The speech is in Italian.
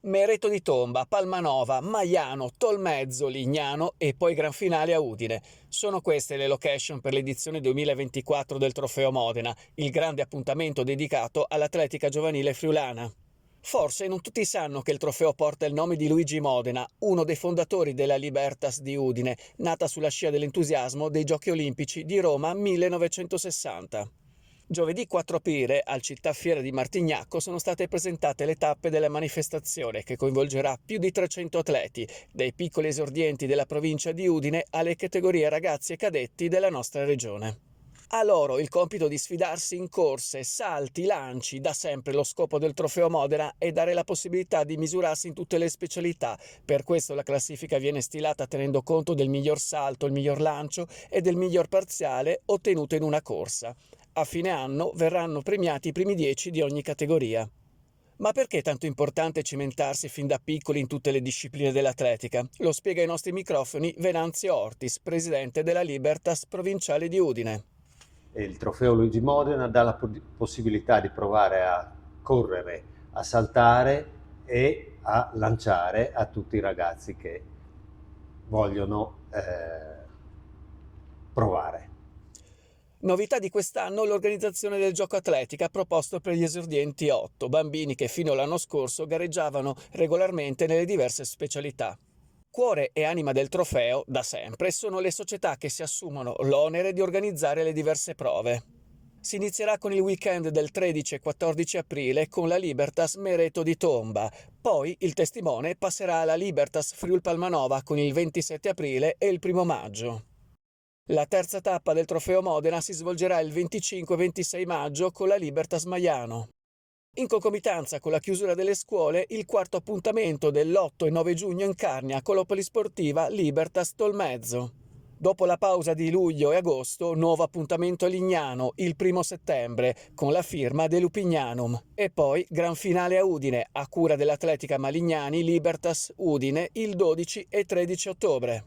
Mereto di Tomba, Palmanova, Maiano, Tolmezzo, Lignano e poi gran finale a Udine. Sono queste le location per l'edizione 2024 del Trofeo Modena, il grande appuntamento dedicato all'atletica giovanile friulana. Forse non tutti sanno che il trofeo porta il nome di Luigi Modena, uno dei fondatori della Libertas di Udine, nata sulla scia dell'entusiasmo dei Giochi Olimpici di Roma 1960. Giovedì 4 aprile, al Città Fiera di Martignacco, sono state presentate le tappe della manifestazione che coinvolgerà più di 300 atleti, dai piccoli esordienti della provincia di Udine alle categorie ragazzi e cadetti della nostra regione. A loro il compito di sfidarsi in corse, salti, lanci. Da sempre lo scopo del Trofeo Modena è dare la possibilità di misurarsi in tutte le specialità. Per questo la classifica viene stilata tenendo conto del miglior salto, il miglior lancio e del miglior parziale ottenuto in una corsa. A fine anno verranno premiati i primi 10 di ogni categoria. Ma perché è tanto importante cimentarsi fin da piccoli in tutte le discipline dell'atletica? Lo spiega ai nostri microfoni Venanzio Ortis, presidente della Libertas provinciale di Udine. Il trofeo Luigi Modena dà la possibilità di provare a correre, a saltare e a lanciare a tutti i ragazzi che vogliono provare. Novità di quest'anno l'organizzazione del gioco atletica proposto per gli esordienti 8, bambini che fino all'anno scorso gareggiavano regolarmente nelle diverse specialità. Cuore e anima del trofeo, da sempre, sono le società che si assumono l'onere di organizzare le diverse prove. Si inizierà con il weekend del 13 e 14 aprile con la Libertas Mereto di Tomba, poi il testimone passerà alla Libertas Friul Palmanova con il 27 aprile e il 1 maggio. La terza tappa del Trofeo Modena si svolgerà il 25-26 maggio con la Libertas Maiano. In concomitanza con la chiusura delle scuole, il quarto appuntamento dell'8 e 9 giugno in Carnia con la polisportiva Libertas Tolmezzo. Dopo la pausa di luglio e agosto, nuovo appuntamento a Lignano il 1 settembre con la firma De Lupignanum e poi gran finale a Udine a cura dell'Atletica Malignani Libertas Udine il 12 e 13 ottobre.